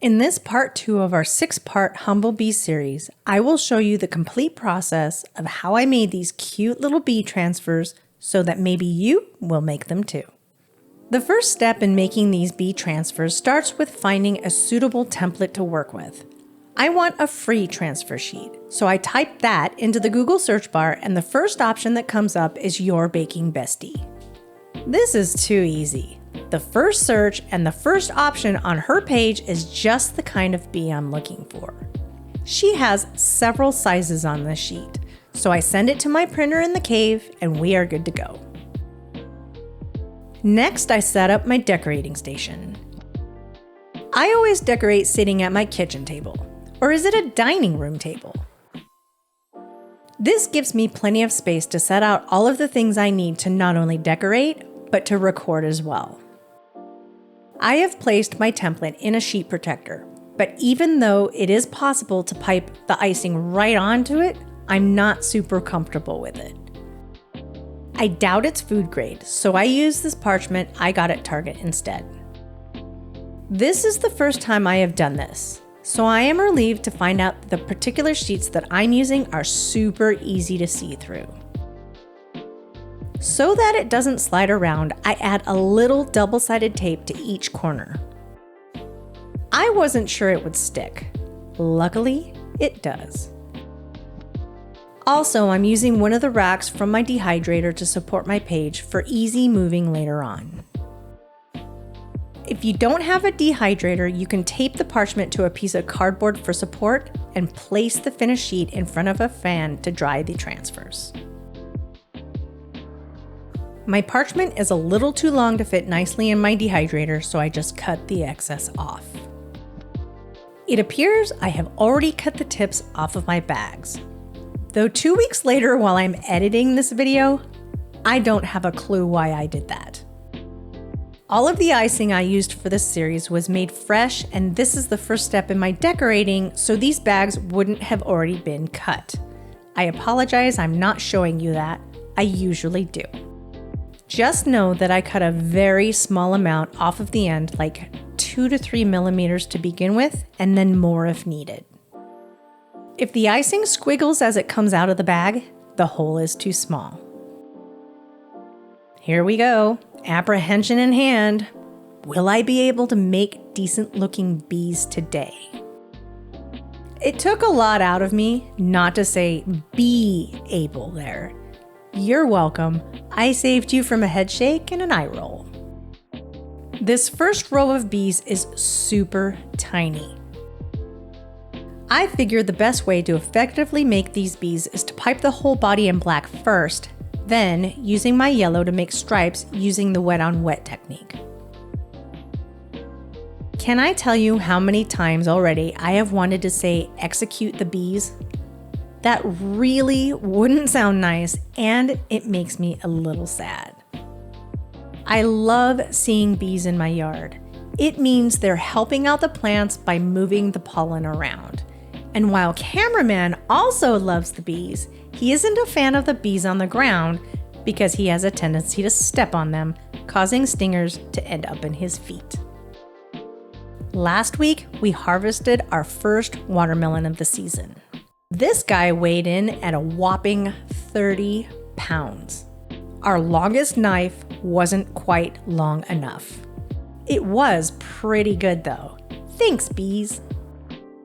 In this part 2 of our 6-part Humble Bee series, I will show you the complete process of how I made these cute little bee transfers so that maybe you will make them too. The first step in making these bee transfers starts with finding a suitable template to work with. I want a free transfer sheet, so I type that into the Google search bar and the first option that comes up is Your Baking Bestie. This is too easy. The first search and the first option on her page is just the kind of bee I'm looking for. She has several sizes on this sheet, so I send it to my printer in the cave and we are good to go. Next, I set up my decorating station. I always decorate sitting at my kitchen table, or is it a dining room table? This gives me plenty of space to set out all of the things I need to not only decorate, but to record as well. I have placed my template in a sheet protector, but even though it is possible to pipe the icing right onto it, I'm not super comfortable with it. I doubt it's food grade, so I use this parchment I got at Target instead. This is the first time I have done this, so I am relieved to find out that the particular sheets that I'm using are super easy to see through. So that it doesn't slide around, I add a little double-sided tape to each corner. I wasn't sure it would stick. Luckily, it does. Also, I'm using one of the racks from my dehydrator to support my page for easy moving later on. If you don't have a dehydrator, you can tape the parchment to a piece of cardboard for support and place the finished sheet in front of a fan to dry the transfers. My parchment is a little too long to fit nicely in my dehydrator, so I just cut the excess off. It appears I have already cut the tips off of my bags. Though 2 weeks later, while I'm editing this video, I don't have a clue why I did that. All of the icing I used for this series was made fresh, and this is the first step in my decorating, so these bags wouldn't have already been cut. I apologize, I'm not showing you that. I usually do. Just know that I cut a very small amount off of the end, like 2 to 3 millimeters to begin with, and then more if needed. If the icing squiggles as it comes out of the bag, the hole is too small. Here we go, apprehension in hand. Will I be able to make decent looking bees today? It took a lot out of me not to say be able there. You're welcome. I saved you from a head shake and an eye roll. This first row of bees is super tiny. I figured the best way to effectively make these bees is to pipe the whole body in black first, then using my yellow to make stripes using the wet on wet technique. Can I tell you how many times already I have wanted to say execute the bees? That really wouldn't sound nice, and it makes me a little sad. I love seeing bees in my yard. It means they're helping out the plants by moving the pollen around. And while cameraman also loves the bees, he isn't a fan of the bees on the ground because he has a tendency to step on them, causing stingers to end up in his feet. Last week, we harvested our first watermelon of the season. This guy weighed in at a whopping 30 pounds. Our longest knife wasn't quite long enough. It was pretty good though. Thanks, bees.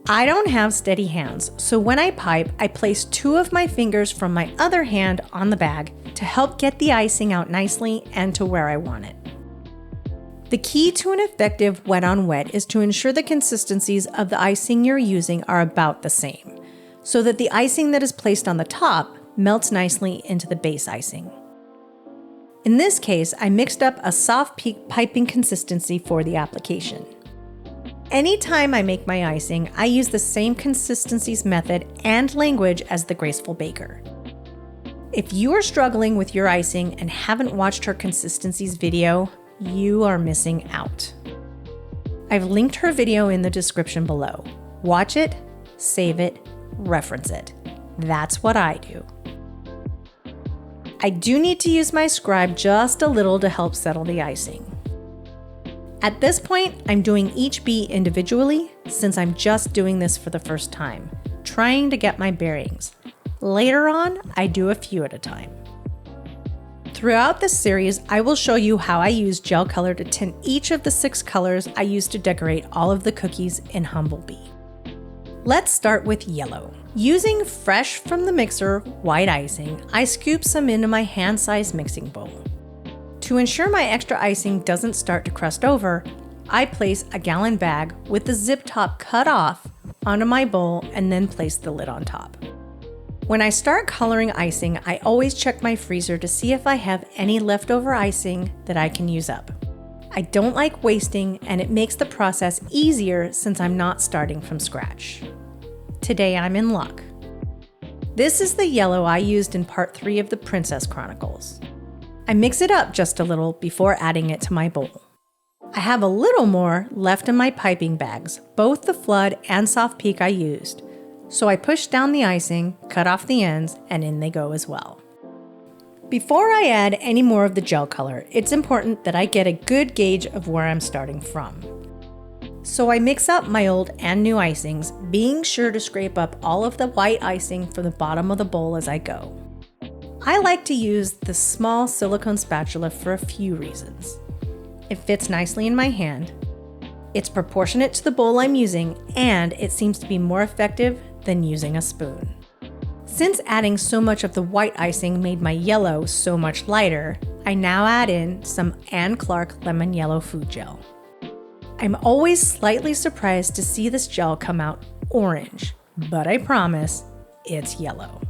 I don't have steady hands, so when I pipe, I place 2 of my fingers from my other hand on the bag to help get the icing out nicely and to where I want it. The key to an effective wet on wet is to ensure the consistencies of the icing you're using are about the same, so that the icing that is placed on the top melts nicely into the base icing. In this case, I mixed up a soft piping consistency for the application. Anytime I make my icing, I use the same consistencies method and language as the Graceful Baker. If you are struggling with your icing and haven't watched her consistencies video, you are missing out. I've linked her video in the description below. Watch it, save it, reference it. That's what I do. I do need to use my scribe just a little to help settle the icing. At this point, I'm doing each bee individually since I'm just doing this for the first time, trying to get my bearings. Later on, I do a few at a time. Throughout this series, I will show you how I use gel color to tint each of the 6 colors I use to decorate all of the cookies in Humblebee. Let's start with yellow. Using fresh from the mixer white icing, I scoop some into my hand-sized mixing bowl. To ensure my extra icing doesn't start to crust over, I place a gallon bag with the zip top cut off onto my bowl and then place the lid on top. When I start coloring icing, I always check my freezer to see if I have any leftover icing that I can use up. I don't like wasting, and it makes the process easier since I'm not starting from scratch. Today I'm in luck. This is the yellow I used in part 3 of the Princess Chronicles. I mix it up just a little before adding it to my bowl. I have a little more left in my piping bags, both the Flood and Soft Peak I used. So I push down the icing, cut off the ends, and in they go as well. Before I add any more of the gel color, it's important that I get a good gauge of where I'm starting from. So I mix up my old and new icings, being sure to scrape up all of the white icing from the bottom of the bowl as I go. I like to use the small silicone spatula for a few reasons. It fits nicely in my hand, it's proportionate to the bowl I'm using, and it seems to be more effective than using a spoon. Since adding so much of the white icing made my yellow so much lighter, I now add in some Anne Clark Lemon Yellow Food Gel. I'm always slightly surprised to see this gel come out orange, but I promise it's yellow.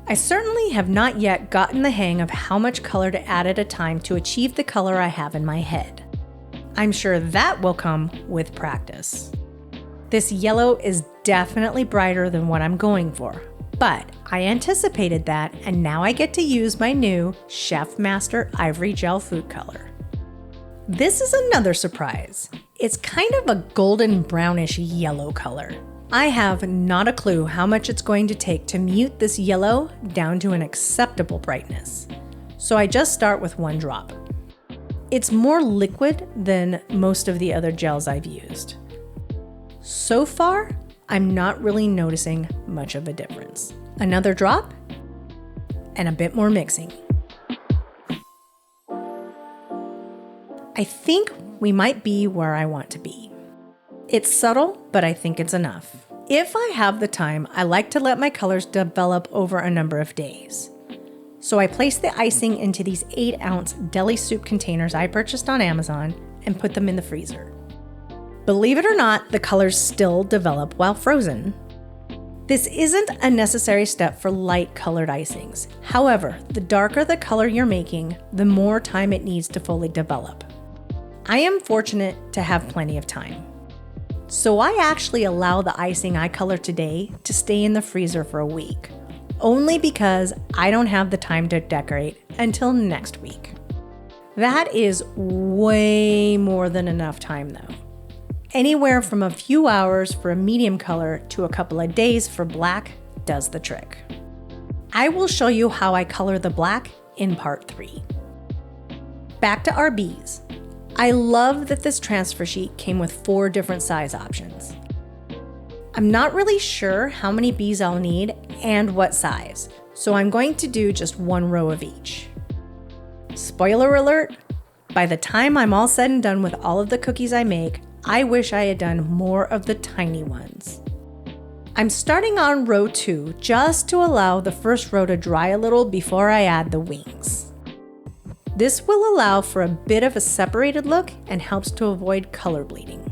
I certainly have not yet gotten the hang of how much color to add at a time to achieve the color I have in my head. I'm sure that will come with practice. This yellow is definitely brighter than what I'm going for, but I anticipated that, and now I get to use my new Chef Master Ivory Gel food color. This is another surprise. It's kind of a golden brownish yellow color. I have not a clue how much it's going to take to mute this yellow down to an acceptable brightness, so I just start with 1 drop. It's more liquid than most of the other gels I've used. So far, I'm not really noticing much of a difference. Another drop, and a bit more mixing. I think we might be where I want to be. It's subtle, but I think it's enough. If I have the time, I like to let my colors develop over a number of days. So I place the icing into these 8-ounce deli soup containers I purchased on Amazon and put them in the freezer. Believe it or not, the colors still develop while frozen. This isn't a necessary step for light colored icings. However, the darker the color you're making, the more time it needs to fully develop. I am fortunate to have plenty of time. So I actually allow the icing I color today to stay in the freezer for a week, only because I don't have the time to decorate until next week. That is way more than enough time though. Anywhere from a few hours for a medium color to a couple of days for black does the trick. I will show you how I color the black in part 3. Back to our bees. I love that this transfer sheet came with 4 different size options. I'm not really sure how many bees I'll need and what size, so I'm going to do just 1 row of each. Spoiler alert, by the time I'm all said and done with all of the cookies I make, I wish I had done more of the tiny ones. I'm starting on row 2 just to allow the first row to dry a little before I add the wings. This will allow for a bit of a separated look and helps to avoid color bleeding.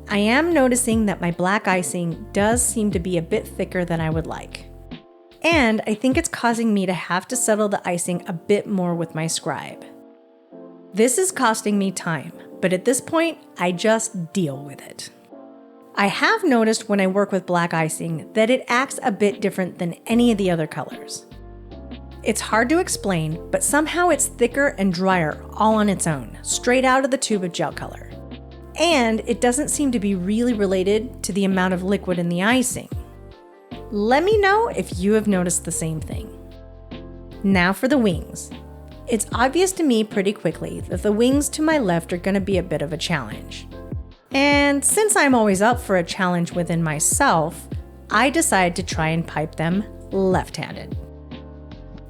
I am noticing that my black icing does seem to be a bit thicker than I would like. And I think it's causing me to have to settle the icing a bit more with my scribe. This is costing me time, but at this point, I just deal with it. I have noticed when I work with black icing that it acts a bit different than any of the other colors. It's hard to explain, but somehow it's thicker and drier all on its own, straight out of the tube of gel color. And it doesn't seem to be really related to the amount of liquid in the icing. Let me know if you have noticed the same thing. Now for the wings. it's obvious to me pretty quickly that the wings to my left are going to be a bit of a challenge. And since I'm always up for a challenge within myself, I decided to try and pipe them left-handed.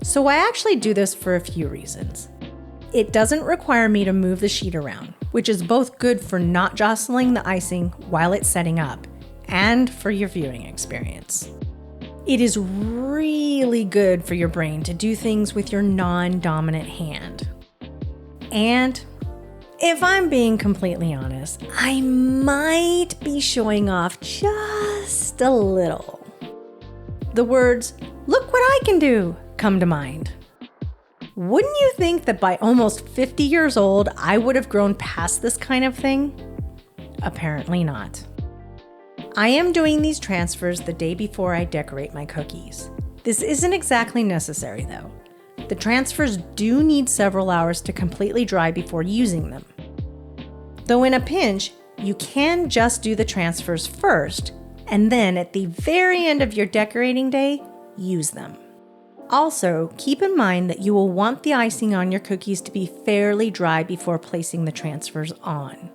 So I actually do this for a few reasons. It doesn't require me to move the sheet around, which is both good for not jostling the icing while it's setting up and for your viewing experience. It is really good for your brain to do things with your non-dominant hand. And if I'm being completely honest, I might be showing off just a little. The words, "Look what I can do," come to mind. Wouldn't you think that by almost 50 years old, I would have grown past this kind of thing? Apparently not. I am doing these transfers the day before I decorate my cookies. This isn't exactly necessary though. The transfers do need several hours to completely dry before using them. Though in a pinch, you can just do the transfers first, and then at the very end of your decorating day, use them. Also, keep in mind that you will want the icing on your cookies to be fairly dry before placing the transfers on.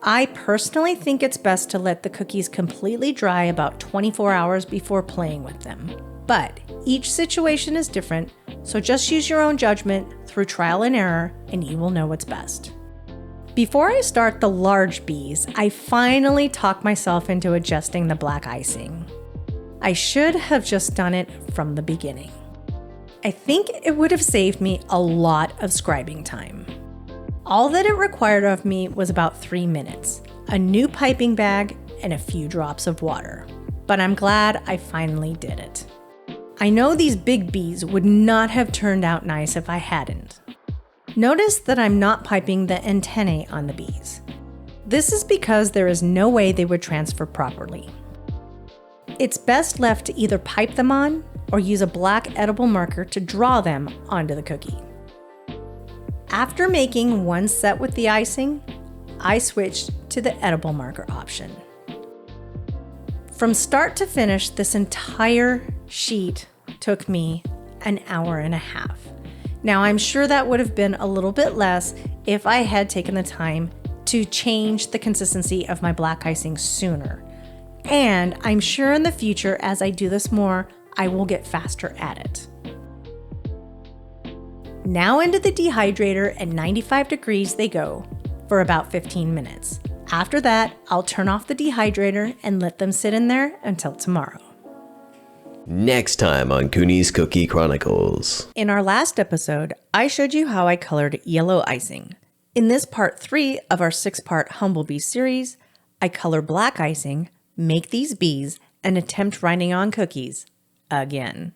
I personally think it's best to let the cookies completely dry about 24 hours before playing with them. But each situation is different, so just use your own judgment through trial and error, and you will know what's best. Before I start the large bees, I finally talked myself into adjusting the black icing. I should have just done it from the beginning. I think it would have saved me a lot of scribing time. All that it required of me was about 3 minutes, a new piping bag, and a few drops of water. But I'm glad I finally did it. I know these big bees would not have turned out nice if I hadn't. Notice that I'm not piping the antennae on the bees. This is because there is no way they would transfer properly. It's best left to either pipe them on or use a black edible marker to draw them onto the cookie. After making one set with the icing, I switched to the edible marker option. From start to finish, this entire sheet took me an hour and a half. Now, I'm sure that would have been a little bit less if I had taken the time to change the consistency of my black icing sooner. And I'm sure in the future, as I do this more, I will get faster at it. Now into the dehydrator at 95 degrees they go for about 15 minutes. After that, I'll turn off the dehydrator and let them sit in there until tomorrow. Next time on Kuny's Cookie Chronicles. In our last episode, I showed you how I colored yellow icing. In this part 3 of our 6-part Humblebee series, I color black icing, make these bees, and attempt writing on cookies again.